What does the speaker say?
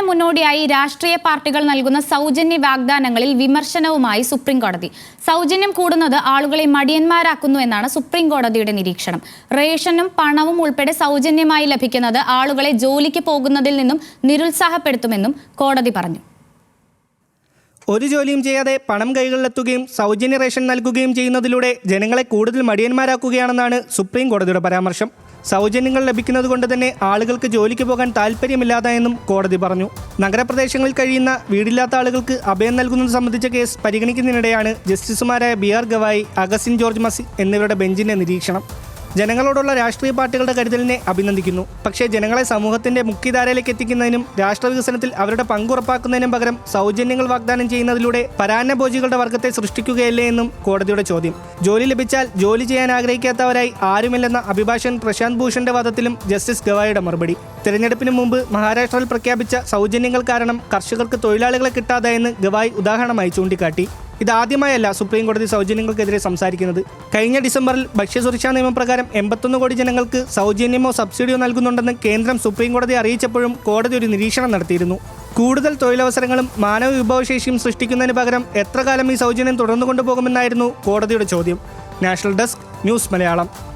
തെരഞ്ഞെടുപ്പിന് മുന്നോടിയായി രാഷ്ട്രീയ പാർട്ടികൾ നൽകുന്ന സൗജന്യ വാഗ്ദാനങ്ങളിൽ വിമർശനവുമായി സുപ്രീം കോടതി. സൗജന്യം കൂടുന്നത് ആളുകളെ മടിയന്മാരാക്കുന്നു എന്നാണ് സുപ്രീം കോടതിയുടെ നിരീക്ഷണം. റേഷനും പണവും ഉൾപ്പെടെ സൗജന്യമായി ലഭിക്കുന്നത് ആളുകളെ ജോലിക്ക് പോകുന്നതിൽ നിന്നും നിരുത്സാഹപ്പെടുത്തുമെന്നും കോടതി പറഞ്ഞു. ഒരു ജോലിയും ചെയ്യാതെ പണം കൈകളിലെത്തുകയും സൗജന്യ റേഷൻ നൽകുകയും ചെയ്യുന്നതിലൂടെ ജനങ്ങളെ കൂടുതൽ മടിയന്മാരാക്കുകയാണെന്നാണ് സുപ്രീം കോടതിയുടെ പരാമർശം. സൗജന്യങ്ങൾ ലഭിക്കുന്നത് കൊണ്ട് തന്നെ ആളുകൾക്ക് ജോലിക്ക് പോകാൻ താല്പര്യമില്ലാതായെന്നും കോടതി പറഞ്ഞു. നഗരപ്രദേശങ്ങളിൽ കഴിയുന്ന വീടില്ലാത്ത ആളുകൾക്ക് അഭയം നൽകുന്നത് സംബന്ധിച്ച കേസ് പരിഗണിക്കുന്നതിനിടെയാണ് ജസ്റ്റിസുമാരായ BR ഗവായി, അഗസ്റ്റിൻ ജോർജ് മസി എന്നിവരുടെ ബെഞ്ചിന്റെ നിരീക്ഷണം. ജനങ്ങളോടുള്ള രാഷ്ട്രീയ പാർട്ടികളുടെ കരുതലിനെ അഭിനന്ദിക്കുന്നു. പക്ഷേ ജനങ്ങളെ സമൂഹത്തിന്റെ മുഖ്യധാരയിലേക്ക് എത്തിക്കുന്നതിനും രാഷ്ട്രവികസനത്തിൽ അവരുടെ പങ്കുറപ്പാക്കുന്നതിനും പകരം സൗജന്യങ്ങൾ വാഗ്ദാനം ചെയ്യുന്നതിലൂടെ പരാന്നഭോജികളുടെ വർഗത്തെ സൃഷ്ടിക്കുകയല്ലേ എന്നും കോടതിയുടെ ചോദ്യം. ജോലി ലഭിച്ചാൽ ജോലി ചെയ്യാൻ ആഗ്രഹിക്കാത്തവരായി ആരുമില്ലെന്ന അഭിഭാഷകൻ പ്രശാന്ത് ഭൂഷന്റെ വാദത്തിലും ജസ്റ്റിസ് ഗവായിയുടെ മറുപടി. തെരഞ്ഞെടുപ്പിന് മുമ്പ് മഹാരാഷ്ട്രയിൽ പ്രഖ്യാപിച്ച സൗജന്യങ്ങൾ കാരണം കർഷകർക്ക് തൊഴിലാളികളെ കിട്ടാതായെന്ന് ഗവായി ഉദാഹരണമായി ചൂണ്ടിക്കാട്ടി. ഇതാദ്യമായല്ല സുപ്രീം കോടതി സൗജന്യങ്ങൾക്കെതിരെ സംസാരിക്കുന്നത്. കഴിഞ്ഞ ഡിസംബറിൽ ഭക്ഷ്യസുരക്ഷാ നിയമപ്രകാരം 81 കോടി ജനങ്ങൾക്ക് സൗജന്യമോ സബ്സിഡിയോ നൽകുന്നുണ്ടെന്ന് കേന്ദ്രം സുപ്രീം കോടതിയെ അറിയിച്ചപ്പോഴും കോടതി ഒരു നിരീക്ഷണം നടത്തിയിരുന്നു. കൂടുതൽ തൊഴിലവസരങ്ങളും മാനവ വിഭവശേഷിയും സൃഷ്ടിക്കുന്നതിന് പകരം എത്ര കാലം ഈ സൗജന്യം തുടർന്നു കൊണ്ടുപോകുമെന്നായിരുന്നു കോടതിയുടെ ചോദ്യം. National desk, news Malayalam.